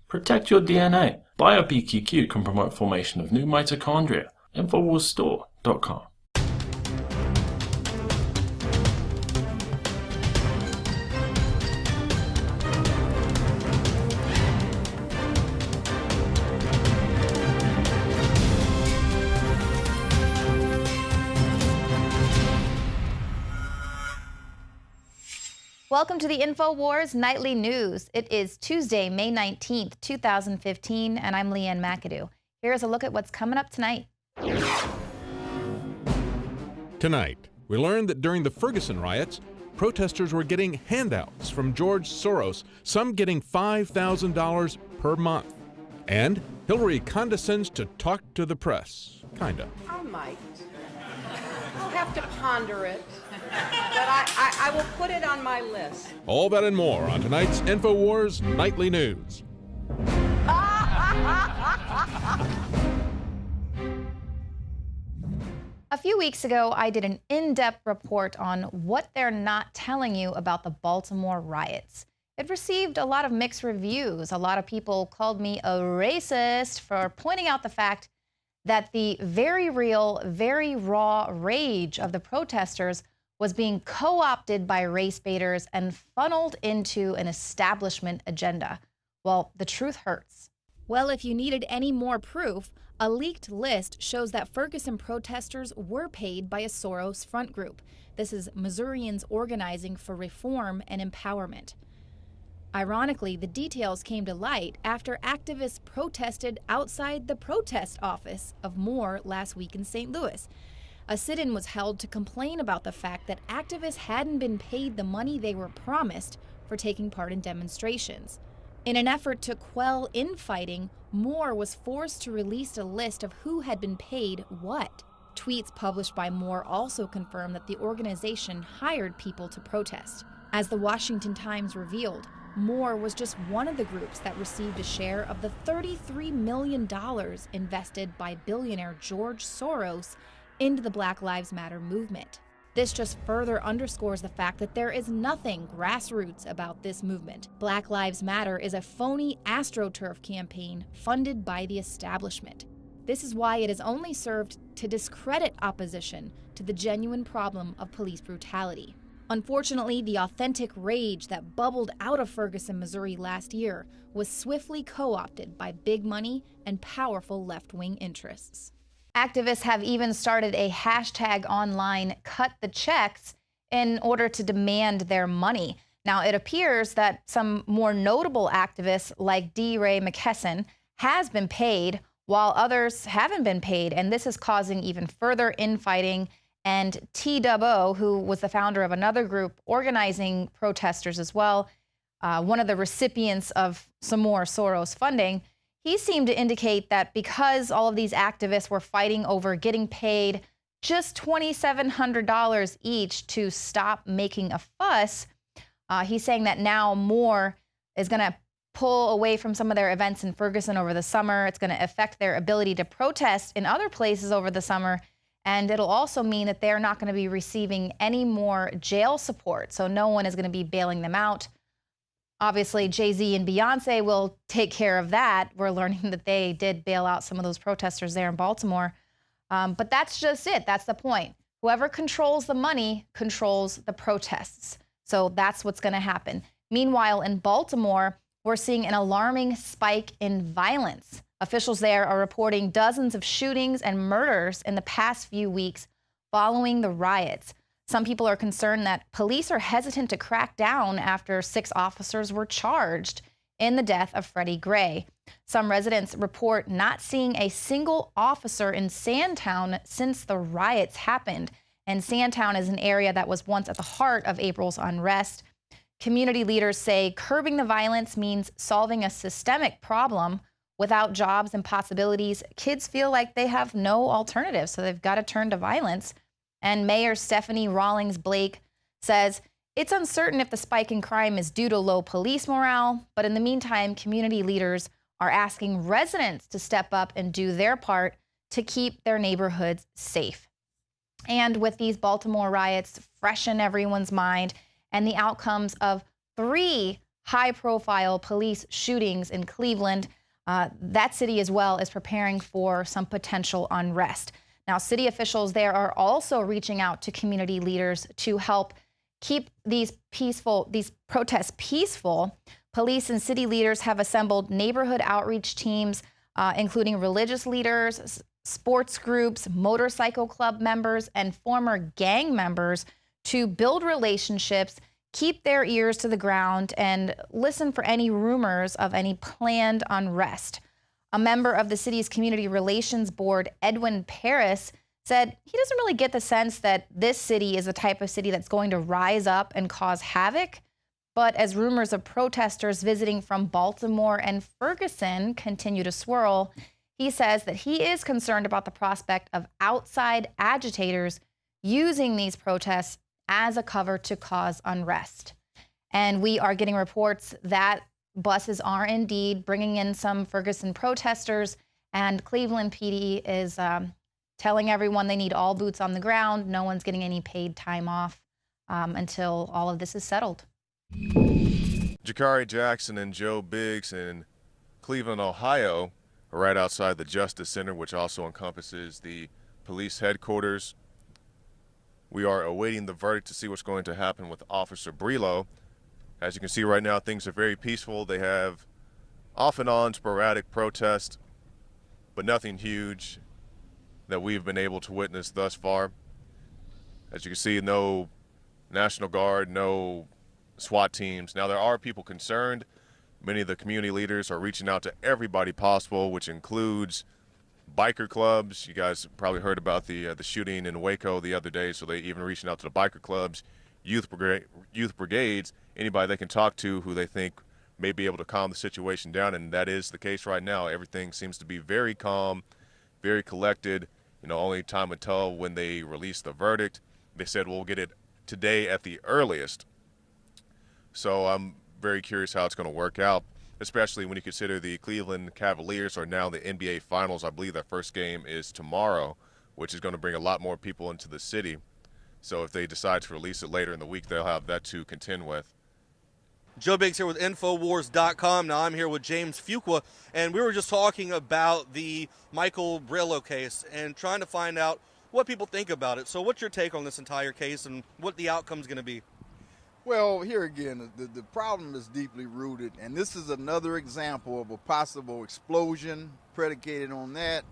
Protect your DNA. BioPQQ can promote formation of new mitochondria. Infowarsstore.com. Welcome to the Infowars Nightly News. It is Tuesday, May 19th, 2015, and I'm Leanne McAdoo. Here's a look at what's coming up tonight. Tonight, we learned that during the Ferguson riots, protesters were getting handouts from George Soros, some getting $5,000 per month. And Hillary condescends to talk to the press. Kinda. I might. I'll have to ponder it. But I will put it on my list. All that and more on tonight's Infowars Nightly News. A few weeks ago, I did an in-depth report on what they're not telling you about the Baltimore riots. It received a lot of mixed reviews. A lot of people called me a racist for pointing out the fact that the very real, very raw rage of the protesters was being co-opted by race baiters and funneled into an establishment agenda. Well, the truth hurts. Well, if you needed any more proof, a leaked list shows that Ferguson protesters were paid by a Soros front group. This is Missourians Organizing for Reform and Empowerment. Ironically, the details came to light after activists protested outside the protest office of Moore last week in St. Louis. A sit-in was held to complain about the fact that activists hadn't been paid the money they were promised for taking part in demonstrations. In an effort to quell infighting, Moore was forced to release a list of who had been paid what. Tweets published by Moore also confirmed that the organization hired people to protest. As the Washington Times revealed, Moore was just one of the groups that received a share of the $33 million invested by billionaire George Soros into the Black Lives Matter movement. This just further underscores the fact that there is nothing grassroots about this movement. Black Lives Matter is a phony AstroTurf campaign funded by the establishment. This is why it has only served to discredit opposition to the genuine problem of police brutality. Unfortunately, the authentic rage that bubbled out of Ferguson, Missouri last year was swiftly co-opted by big money and powerful left-wing interests. Activists have even started a hashtag online, cut the checks, in order to demand their money. Now, it appears that some more notable activists like D. Ray McKesson has been paid while others haven't been paid, and this is causing even further infighting. And T-Dubbo, who was the founder of another group organizing protesters as well, one of the recipients of some more Soros funding, he seemed to indicate that because all of these activists were fighting over getting paid just $2,700 each to stop making a fuss, he's saying that now Moore is going to pull away from some of their events in Ferguson over the summer. It's going to affect their ability to protest in other places over the summer. And it'll also mean that they're not going to be receiving any more jail support. So no one is going to be bailing them out. Obviously, Jay-Z and Beyonce will take care of that. We're learning that they did bail out some of those protesters there in Baltimore. But that's just it. That's the point. Whoever controls the money controls the protests. So that's what's going to happen. Meanwhile, in Baltimore, we're seeing an alarming spike in violence. Officials there are reporting dozens of shootings and murders in the past few weeks following the riots. Some people are concerned that police are hesitant to crack down after 6 officers were charged in the death of Freddie Gray. Some residents report not seeing a single officer in Sandtown since the riots happened. And Sandtown is an area that was once at the heart of April's unrest. Community leaders say curbing the violence means solving a systemic problem. Without jobs and possibilities, kids feel like they have no alternative, so they've got to turn to violence. And Mayor Stephanie Rawlings Blake says it's uncertain if the spike in crime is due to low police morale, but in the meantime, community leaders are asking residents to step up and do their part to keep their neighborhoods safe. And with these Baltimore riots fresh in everyone's mind and the outcomes of 3 high-profile police shootings in Cleveland. That city as well is preparing for some potential unrest. Now, city officials there are also reaching out to community leaders to help keep these protests peaceful. Police and city leaders have assembled neighborhood outreach teams, including religious leaders, sports groups, motorcycle club members, and former gang members to build relationships, keep their ears to the ground, and listen for any rumors of any planned unrest. A member of the city's community relations board, Edwin Paris, said he doesn't really get the sense that this city is the type of city that's going to rise up and cause havoc. But as rumors of protesters visiting from Baltimore and Ferguson continue to swirl, he says that he is concerned about the prospect of outside agitators using these protests as a cover to cause unrest. And we are getting reports that buses are indeed bringing in some Ferguson protesters, and Cleveland PD is telling everyone they need all boots on the ground. No one's getting any paid time off until all of this is settled. Jakari Jackson and Joe Biggs in Cleveland, Ohio, are right outside the Justice Center, which also encompasses the police headquarters. We are awaiting the verdict to see what's going to happen with Officer Brelo. As you can see right now, things are very peaceful. They have off and on sporadic protests, but nothing huge that we've been able to witness thus far. As you can see, no National Guard, no SWAT teams. Now, there are people concerned. Many of the community leaders are reaching out to everybody possible, which includes biker clubs. You guys probably heard about the shooting in Waco the other day, so they even reaching out to the biker clubs, youth brigades, anybody they can talk to who they think may be able to calm the situation down, and that is the case right now. Everything seems to be very calm, very collected. You know, only time will tell when they release the verdict. They said we'll get it today at the earliest. So I'm very curious how it's going to work out, especially when you consider the Cleveland Cavaliers are now in the NBA Finals. I believe their first game is tomorrow, which is going to bring a lot more people into the city. So if they decide to release it later in the week, they'll have that to contend with. Joe Biggs here with Infowars.com. Now I'm here with James Fuqua, and we were just talking about the Michael Brelo case and trying to find out what people think about it. So what's your take on this entire case and what the outcome's going to be? Well, here again, the problem is deeply rooted, and this is another example of a possible explosion predicated on that.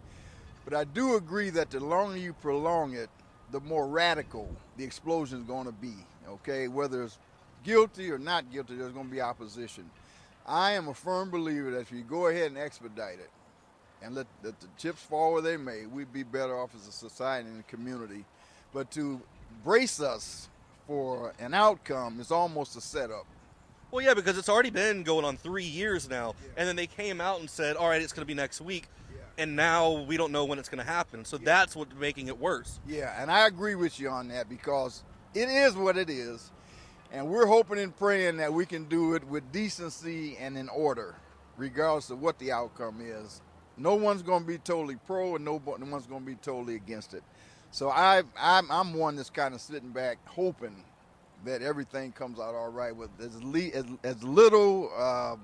But I do agree that the longer you prolong it, the more radical the explosion is going to be, okay? Whether it's guilty or not guilty, there's going to be opposition. I am a firm believer that if you go ahead and expedite it and let the chips fall where they may, we'd be better off as a society and a community. But to brace us for an outcome is almost a setup. Well, yeah, because it's already been going on 3 years now, and then they came out and said, all right, it's going to be next week, and now we don't know when it's going to happen. So that's what's making it worse. Yeah, and I agree with you on that because it is what it is, and we're hoping and praying that we can do it with decency and in order, regardless of what the outcome is. No one's going to be totally pro, and no one's going to be totally against it. So I'm one that's kind of sitting back hoping that everything comes out all right with as little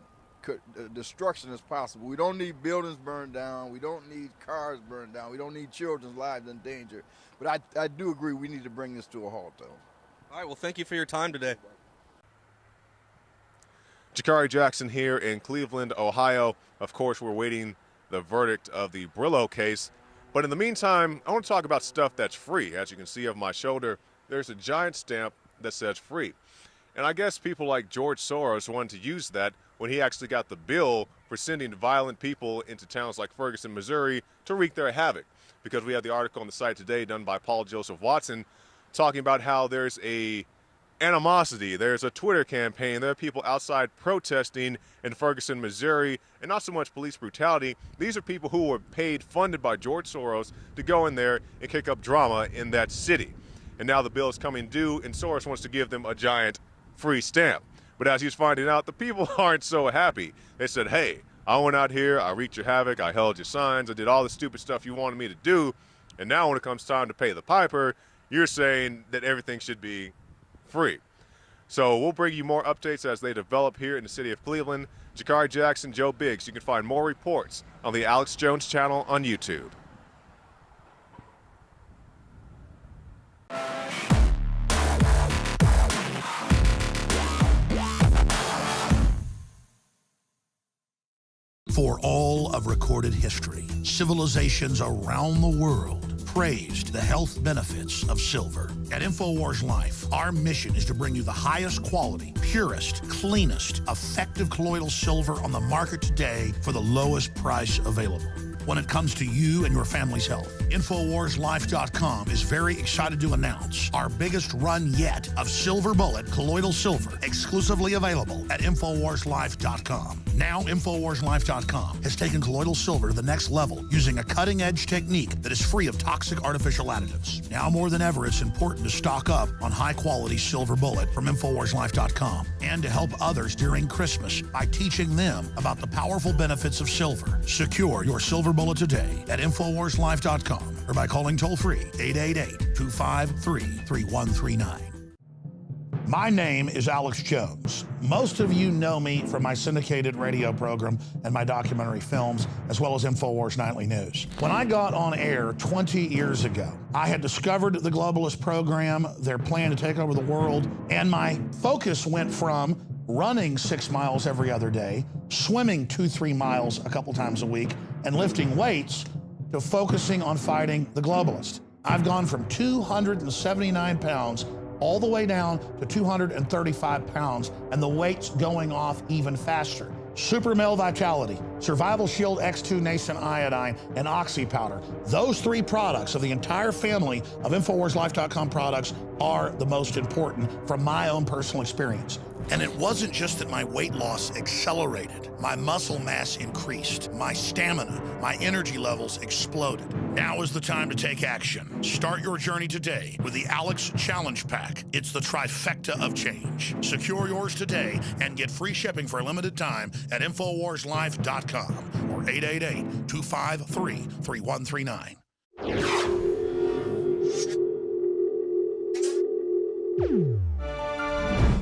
destruction as possible. We don't need buildings burned down. We don't need cars burned down. We don't need children's lives in danger. But I do agree we need to bring this to a halt, though. All right, well, thank you for your time today. Jakari Jackson here in Cleveland, Ohio. Of course, we're waiting the verdict of the Brelo case. But in the meantime, I want to talk about stuff that's free. As you can see on my shoulder, there's a giant stamp that says free. And I guess people like George Soros wanted to use that when he actually got the bill for sending violent people into towns like Ferguson, Missouri to wreak their havoc. Because we have the article on the site today done by Paul Joseph Watson talking about how there's a animosity, there's a Twitter campaign, there are people outside protesting in Ferguson, Missouri, and not so much police brutality. These are people who were paid, funded by George Soros to go in there and kick up drama in that city. And now the bill is coming due, and Soros wants to give them a giant free stamp. But as he's finding out, the people aren't so happy. They said, hey, I went out here, I wreaked your havoc, I held your signs, I did all the stupid stuff you wanted me to do, and now when it comes time to pay the piper, you're saying that everything should be free. So we'll bring you more updates as they develop here in the city of Cleveland. Jakari Jackson, Joe Biggs. You can find more reports on the Alex Jones channel on YouTube. For all of recorded history, civilizations around the world praised the health benefits of silver. At Infowars Life, our mission is to bring you the highest quality, purest, cleanest, effective colloidal silver on the market today for the lowest price available. When it comes to you and your family's health, InfoWarsLife.com is very excited to announce our biggest run yet of Silver Bullet colloidal silver, exclusively available at InfoWarsLife.com. Now, InfoWarsLife.com has taken colloidal silver to the next level using a cutting-edge technique that is free of toxic artificial additives. Now more than ever, it's important to stock up on high-quality Silver Bullet from InfoWarsLife.com and to help others during Christmas by teaching them about the powerful benefits of silver. Secure your Silver Bullet today at InfoWarsLife.com or by calling toll-free 888-253-3139. My name is Alex Jones. Most of you know me from my syndicated radio program and my documentary films, as well as Infowars Nightly News. When I got on air 20 years ago, I had discovered the globalist program, their plan to take over the world, and my focus went from running 6 miles every other day, swimming 2-3 miles a couple times a week, and lifting weights to focusing on fighting the globalist. I've gone from 279 pounds all the way down to 235 pounds, and the weight's going off even faster. Super Male Vitality, Survival Shield X2 Nascent Iodine, and Oxy Powder. Those 3 products of the entire family of InfoWarsLife.com products are the most important from my own personal experience. And it wasn't just that my weight loss accelerated. My muscle mass increased, my stamina, my energy levels exploded. Now is the time to take action. Start your journey today with the Alex Challenge Pack. It's the trifecta of change. Secure yours today and get free shipping for a limited time at InfoWarsLife.com or 888-253-3139.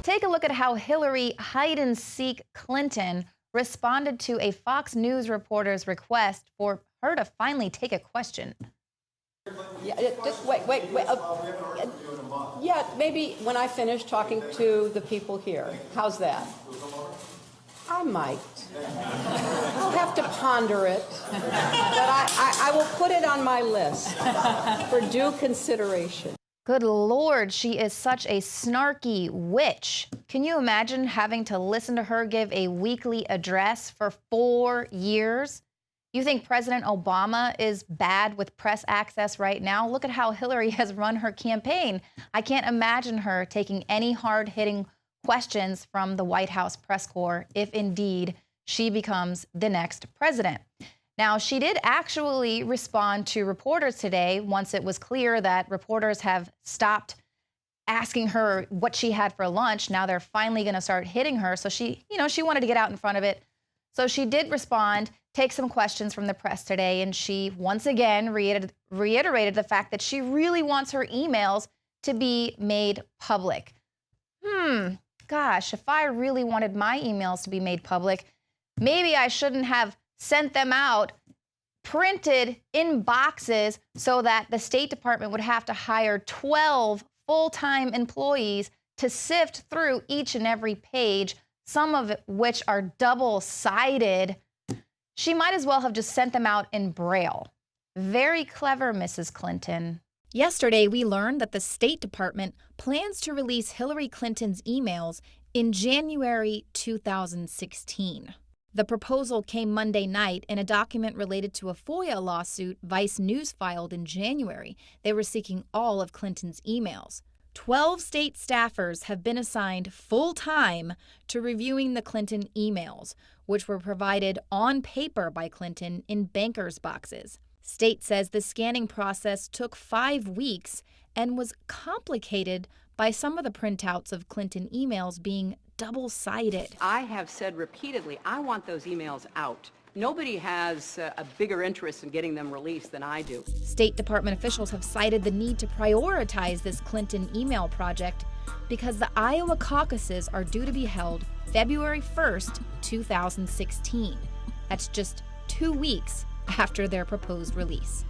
Take a look at how Hillary hide-and-seek Clinton responded to a Fox News reporter's request for her to finally take a question. Yeah, just wait. Yeah, maybe when I finish talking to the people here. How's that? I might. I'll have to ponder it, but I will put it on my list for due consideration. Good Lord, she is such a snarky witch. Can you imagine having to listen to her give a weekly address for 4 years? You think President Obama is bad with press access right now? Look at how Hillary has run her campaign. I can't imagine her taking any hard-hitting questions from the White House press corps if indeed she becomes the next president. Now, she did actually respond to reporters today once it was clear that reporters have stopped asking her what she had for lunch. Now they're finally going to start hitting her. So she wanted to get out in front of it. So she did respond, take some questions from the press today, and she once again reiterated the fact that she really wants her emails to be made public. Gosh, if I really wanted my emails to be made public, maybe I shouldn't have sent them out printed in boxes so that the State Department would have to hire 12 full-time employees to sift through each and every page, some of which are double-sided. She might as well have just sent them out in Braille. Very clever, Mrs. Clinton. Yesterday, we learned that the State Department plans to release Hillary Clinton's emails in January 2016. The proposal came Monday night in a document related to a FOIA lawsuit Vice News filed in January. They were seeking all of Clinton's emails. 12 state staffers have been assigned full-time to reviewing the Clinton emails, which were provided on paper by Clinton in bankers' boxes. State says the scanning process took 5 weeks and was complicated by some of the printouts of Clinton emails being double-sided. I have said repeatedly, I want those emails out. Nobody has a bigger interest in getting them released than I do. State Department officials have cited the need to prioritize this Clinton email project because the Iowa caucuses are due to be held February 1st, 2016. That's just 2 weeks after their proposed release.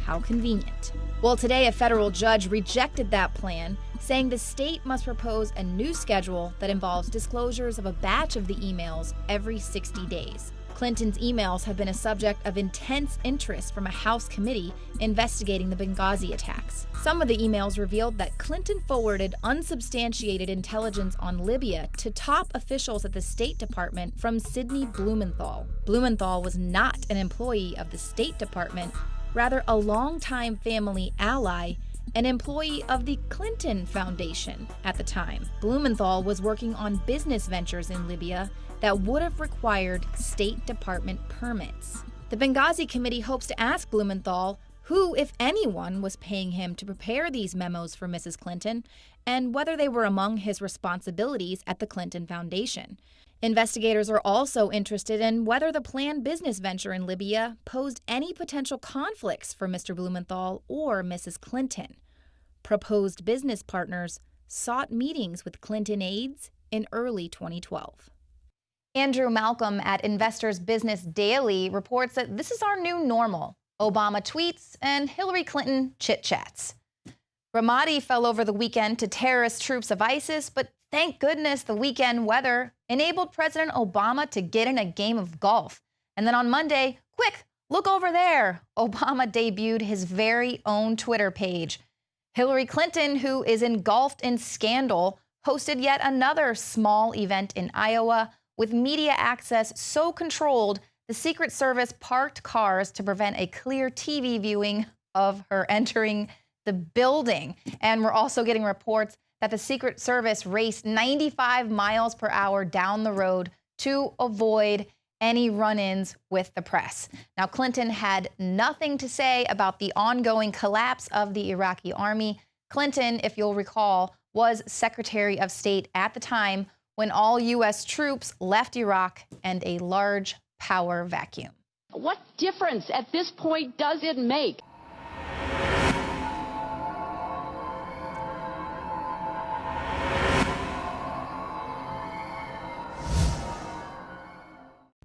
How convenient. Well, today a federal judge rejected that plan, saying the state must propose a new schedule that involves disclosures of a batch of the emails every 60 days. Clinton's emails have been a subject of intense interest from a House committee investigating the Benghazi attacks. Some of the emails revealed that Clinton forwarded unsubstantiated intelligence on Libya to top officials at the State Department from Sidney Blumenthal. Blumenthal was not an employee of the State Department, rather a longtime family ally, an employee of the Clinton Foundation at the time. Blumenthal was working on business ventures in Libya that would have required State Department permits. The Benghazi Committee hopes to ask Blumenthal who, if anyone, was paying him to prepare these memos for Mrs. Clinton, and whether they were among his responsibilities at the Clinton Foundation. Investigators are also interested in whether the planned business venture in Libya posed any potential conflicts for Mr. Blumenthal or Mrs. Clinton. Proposed business partners sought meetings with Clinton aides in early 2012. Andrew Malcolm at Investors Business Daily reports that this is our new normal. Obama tweets and Hillary Clinton chit-chats. Ramadi fell over the weekend to terrorist troops of ISIS, but thank goodness the weekend weather enabled President Obama to get in a game of golf. And then on Monday, quick, look over there. Obama debuted his very own Twitter page. Hillary Clinton, who is engulfed in scandal, hosted yet another small event in Iowa with media access so controlled the Secret Service parked cars to prevent a clear TV viewing of her entering the building. And we're also getting reports that the Secret Service raced 95 miles per hour down the road to avoid any run-ins with the press. Now, Clinton had nothing to say about the ongoing collapse of the Iraqi army. Clinton, if you'll recall, was Secretary of State at the time when all U.S. troops left Iraq and a large power vacuum. What difference at this point does it make?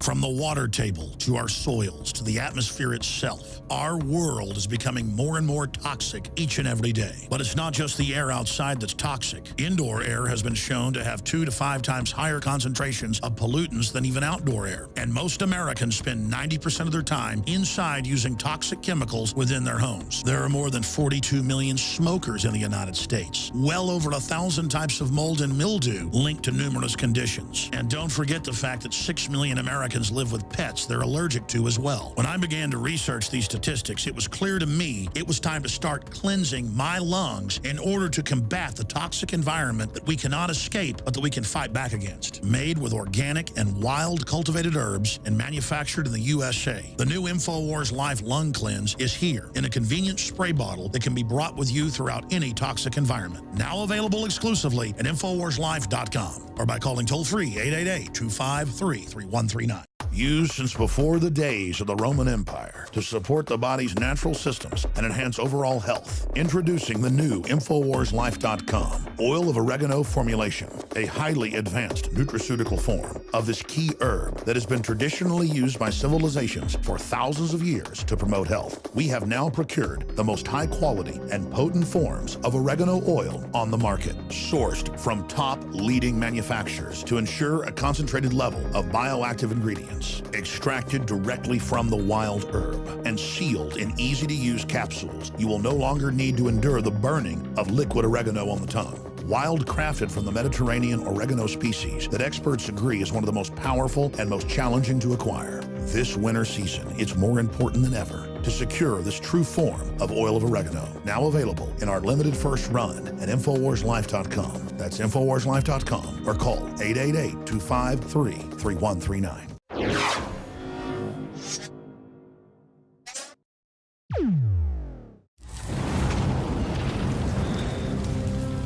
From the water table to our soils to the atmosphere itself, our world is becoming more and more toxic each and every day. But it's not just the air outside that's toxic. Indoor air has been shown to have 2 to 5 times higher concentrations of pollutants than even outdoor air. And most Americans spend 90% of their time inside using toxic chemicals within their homes. There are more than 42 million smokers in the United States. Well over 1,000 types of mold and mildew linked to numerous conditions. And don't forget the fact that 6 million Americans live with pets they're allergic to as well. When I began to research these statistics, it was clear to me it was time to start cleansing my lungs in order to combat the toxic environment that we cannot escape, but that we can fight back against. Made with organic and wild cultivated herbs and manufactured in the USA, the new Infowars Life Lung Cleanse is here in a convenient spray bottle that can be brought with you throughout any toxic environment. Now available exclusively at InfowarsLife.com or by calling toll-free 888-253-3139. Used since before the days of the Roman Empire to support the body's natural systems and enhance overall health. Introducing the new InfowarsLife.com oil of oregano formulation, a highly advanced nutraceutical form of this key herb that has been traditionally used by civilizations for thousands of years to promote health. We have now procured the most high quality and potent forms of oregano oil on the market, sourced from top leading manufacturers to ensure a concentrated level of bioactive ingredients, extracted directly from the wild herb and sealed in easy-to-use capsules. You will no longer need to endure the burning of liquid oregano on the tongue. Wild crafted from the Mediterranean oregano species that experts agree is one of the most powerful and most challenging to acquire. This winter season, it's more important than ever to secure this true form of oil of oregano. Now available in our limited first run at InfowarsLife.com. That's InfowarsLife.com or call 888-253-3139.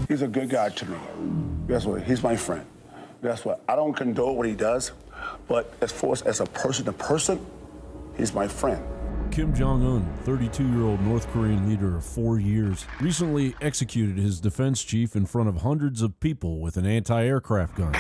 He's a good guy to me. Guess what? He's my friend. Guess what? I don't condone what he does, but as far as a person to person, he's my friend. Kim Jong-un, 32-year-old North Korean leader of 4 years, recently executed his defense chief in front of hundreds of people with an anti-aircraft gun.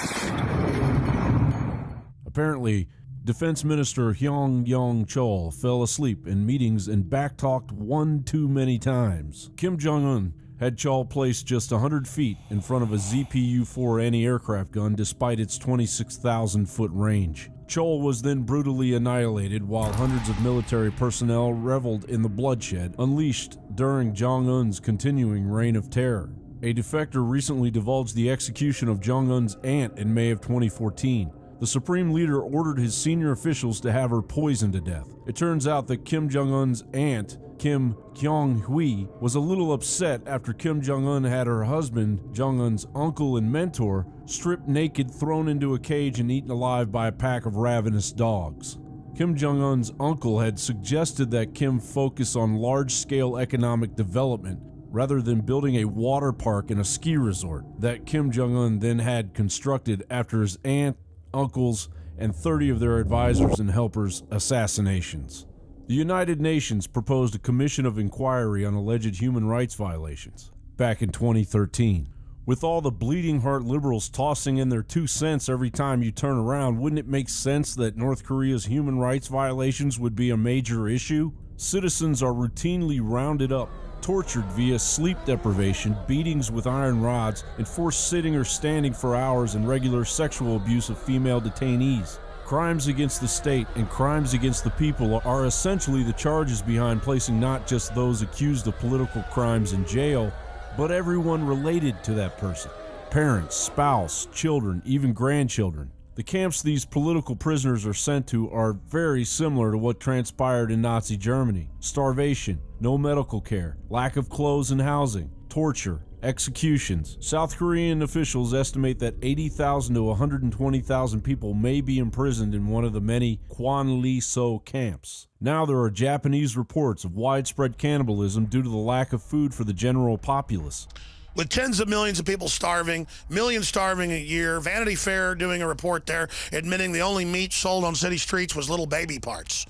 Apparently, Defense Minister Hyung Yong-chol fell asleep in meetings and backtalked one too many times. Kim Jong-un had Chol placed just 100 feet in front of a ZPU-4 anti-aircraft gun despite its 26,000-foot range. Chol was then brutally annihilated while hundreds of military personnel reveled in the bloodshed unleashed during Jong-un's continuing reign of terror. A defector recently divulged the execution of Jong-un's aunt in May of 2014. The supreme leader ordered his senior officials to have her poisoned to death. It turns out that Kim Jong-un's aunt, Kim Kyung-hui, was a little upset after Kim Jong-un had her husband, Jong-un's uncle and mentor, stripped naked, thrown into a cage, and eaten alive by a pack of ravenous dogs. Kim Jong-un's uncle had suggested that Kim focus on large-scale economic development rather than building a water park and a ski resort that Kim Jong-un then had constructed after his aunt, uncles, and 30 of their advisors and helpers' assassinations. The United Nations proposed a commission of inquiry on alleged human rights violations back in 2013. With all the bleeding heart liberals tossing in their 2 cents every time you turn around, wouldn't it make sense that North Korea's human rights violations would be a major issue? Citizens are routinely rounded up, tortured via sleep deprivation, beatings with iron rods, and forced sitting or standing for hours, and regular sexual abuse of female detainees. Crimes against the state and crimes against the people are essentially the charges behind placing not just those accused of political crimes in jail, but everyone related to that person. Parents, spouse, children, even grandchildren. The camps these political prisoners are sent to are very similar to what transpired in Nazi Germany. Starvation, no medical care, lack of clothes and housing, torture, executions. South Korean officials estimate that 80,000 to 120,000 people may be imprisoned in one of the many Kwanlee-so camps. Now there are Japanese reports of widespread cannibalism due to the lack of food for the general populace. With tens of millions of people starving, millions starving a year, Vanity Fair doing a report there admitting the only meat sold on city streets was little baby parts.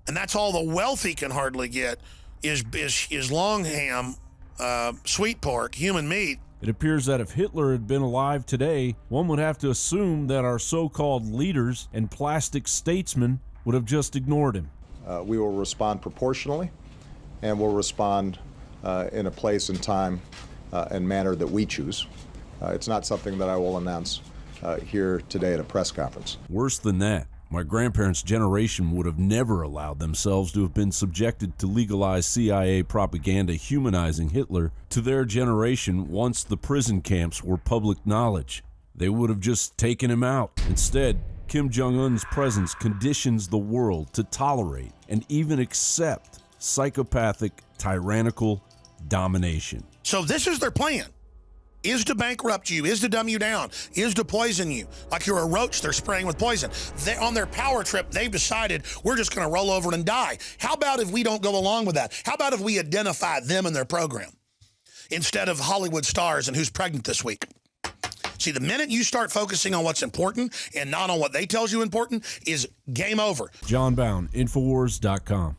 And that's all the wealthy can hardly get is long ham, sweet pork, human meat. It appears that if Hitler had been alive today, one would have to assume that our so-called leaders and plastic statesmen would have just ignored him. We will respond proportionally, and we'll respond in a place and time and manner that we choose. It's not something that I will announce here today at a press conference. Worse than that, my grandparents' generation would have never allowed themselves to have been subjected to legalized CIA propaganda humanizing Hitler to their generation once the prison camps were public knowledge. They would have just taken him out. Instead, Kim Jong-un's presence conditions the world to tolerate and even accept psychopathic, tyrannical domination. So this is their plan, is to bankrupt you, is to dumb you down, is to poison you. Like you're a roach they're spraying with poison. On their power trip, they've decided we're just going to roll over and die. How about if we don't go along with that? How about if we identify them in their program instead of Hollywood stars and who's pregnant this week? See, the minute you start focusing on what's important and not on what they tells you important is game over. John Bound, Infowars.com.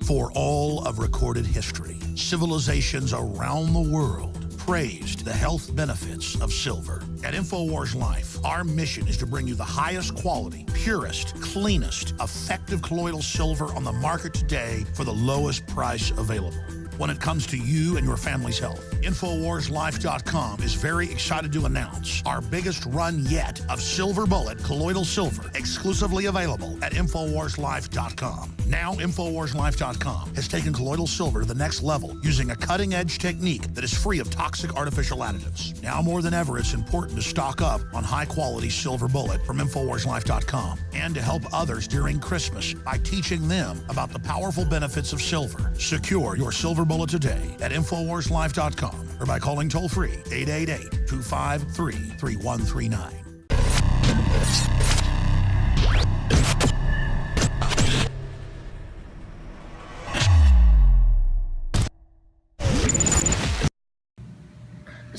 For all of recorded history, civilizations around the world praised the health benefits of silver. At Infowars Life, our mission is to bring you the highest quality, purest, cleanest, effective colloidal silver on the market today for the lowest price available. When it comes to you and your family's health, InfoWarsLife.com is very excited to announce our biggest run yet of Silver Bullet colloidal silver, exclusively available at InfoWarsLife.com. Now, InfoWarsLife.com has taken colloidal silver to the next level using a cutting-edge technique that is free of toxic artificial additives. Now more than ever, it's important to stock up on high-quality Silver Bullet from InfoWarsLife.com and to help others during Christmas by teaching them about the powerful benefits of silver. Secure your Silver Bullet today at InfoWarsLife.com or by calling toll-free 888-253-3139.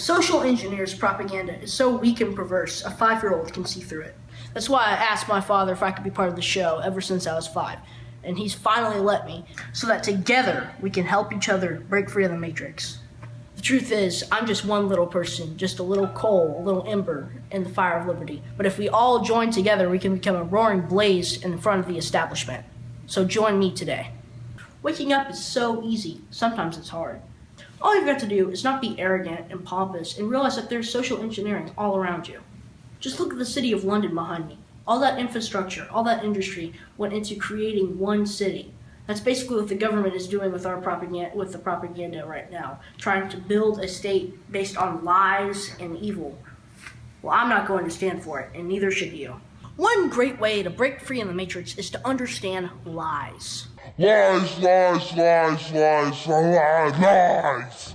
Social engineers' propaganda is so weak and perverse, a 5-year-old can see through it. That's why I asked my father if I could be part of the show ever since I was 5. And he's finally let me, so that together we can help each other break free of the Matrix. The truth is, I'm just one little person, just a little coal, a little ember in the fire of liberty. But if we all join together, we can become a roaring blaze in front of the establishment. So join me today. Waking up is so easy. Sometimes it's hard. All you've got to do is not be arrogant and pompous and realize that there's social engineering all around you. Just look at the city of London behind me. All that infrastructure, all that industry went into creating one city. That's basically what the government is doing with our propaganda right now, trying to build a state based on lies and evil. Well, I'm not going to stand for it, and neither should you. One great way to break free in the Matrix is to understand lies. Lies, lies, lies, lies, lies, lies.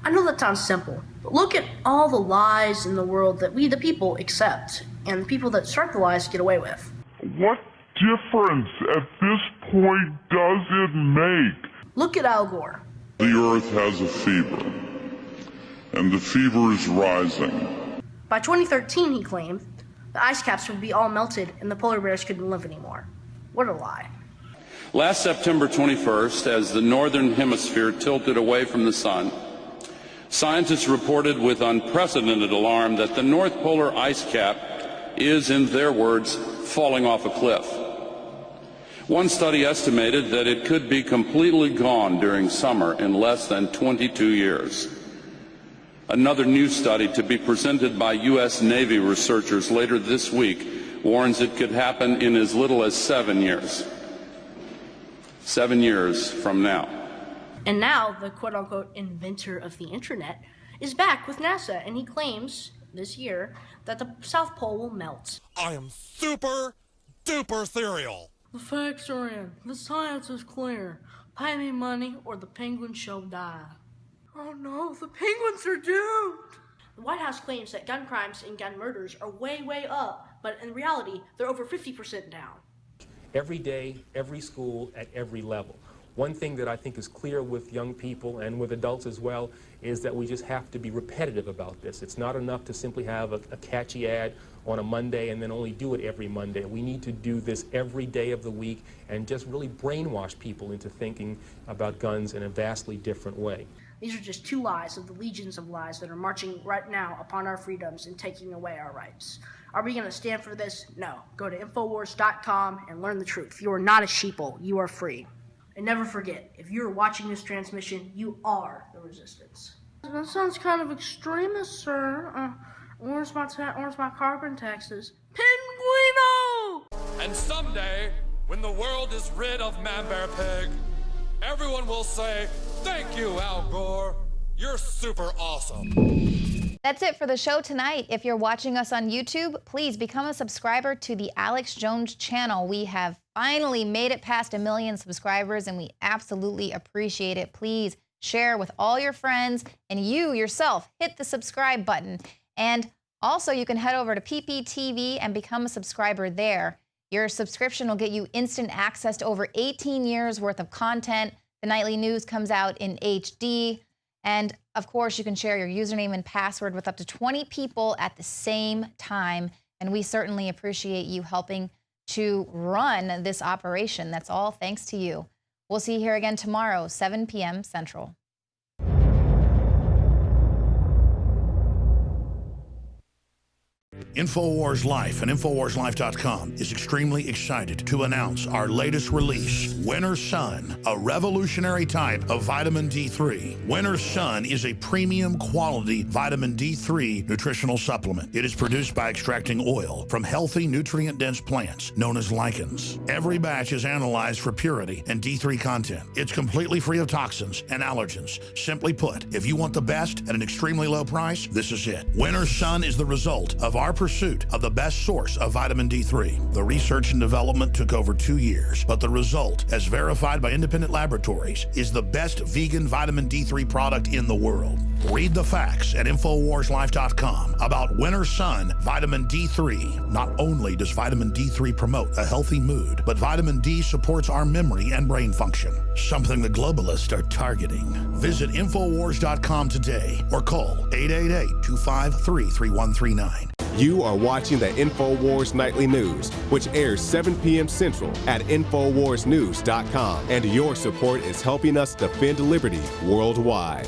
I know that sounds simple, but look at all the lies in the world that we, the people, accept, and the people that start the lies get away with. What difference at this point does it make? Look at Al Gore. The Earth has a fever, and the fever is rising. By 2013, he claimed, the ice caps would be all melted and the polar bears couldn't live anymore. What a lie. Last September 21st, as the northern hemisphere tilted away from the sun, scientists reported with unprecedented alarm that the North Polar ice cap is, in their words, falling off a cliff. One study estimated that it could be completely gone during summer in less than 22 years. Another new study to be presented by U.S. Navy researchers later this week warns it could happen in as little as 7 years. 7 years from now. And now, the quote-unquote inventor of the internet is back with NASA, and he claims this year that the South Pole will melt. I am super duper ethereal. The facts are in. The science is clear. Pay me money or the penguins shall die. Oh no, the penguins are doomed! The White House claims that gun crimes and gun murders are way, way up, but in reality, they're over 50% down. Every day, every school, at every level. One thing that I think is clear with young people and with adults as well is that we just have to be repetitive about this. It's not enough to simply have a catchy ad on a Monday and then only do it every Monday. We need to do this every day of the week and just really brainwash people into thinking about guns in a vastly different way. These are just 2 lies of the legions of lies that are marching right now upon our freedoms and taking away our rights. Are we going to stand for this? No. Go to Infowars.com and learn the truth. You are not a sheeple. You are free. And never forget, if you're watching this transmission, you are the resistance. That sounds kind of extremist, sir. Where's my carbon taxes? Pinguino! And someday, when the world is rid of Man Bear Pig, everyone will say, "Thank you, Al Gore. You're super awesome." That's it for the show tonight. If you're watching us on YouTube, please become a subscriber to the Alex Jones channel. We have finally made it past 1 million subscribers, and we absolutely appreciate it. Please share with all your friends, and you yourself hit the subscribe button. And also, you can head over to PPTV and become a subscriber there. Your subscription will get you instant access to over 18 years worth of content. The nightly news comes out in HD. And of course, you can share your username and password with up to 20 people at the same time. And we certainly appreciate you helping to run this operation. That's all thanks to you. We'll see you here again tomorrow, 7 p.m. Central. Infowars Life and InfowarsLife.com is extremely excited to announce our latest release, Winter Sun, a revolutionary type of vitamin D3. Winter Sun is a premium quality vitamin D3 nutritional supplement. It is produced by extracting oil from healthy, nutrient-dense plants known as lichens. Every batch is analyzed for purity and D3 content. It's completely free of toxins and allergens. Simply put, if you want the best at an extremely low price, this is it. Winter Sun is the result of our pursuit of the best source of vitamin D3. The research and development took over 2 years, but the result, as verified by independent laboratories, is the best vegan vitamin D3 product in the world. Read the facts at InfoWarsLife.com about Winter Sun Vitamin D3. Not only does vitamin D3 promote a healthy mood, but vitamin D supports our memory and brain function, something the globalists are targeting. Visit InfoWars.com today or call 888-253-3139. You are watching the Infowars Nightly News, which airs 7 p.m. Central at InfoWarsNews.com. And your support is helping us defend liberty worldwide.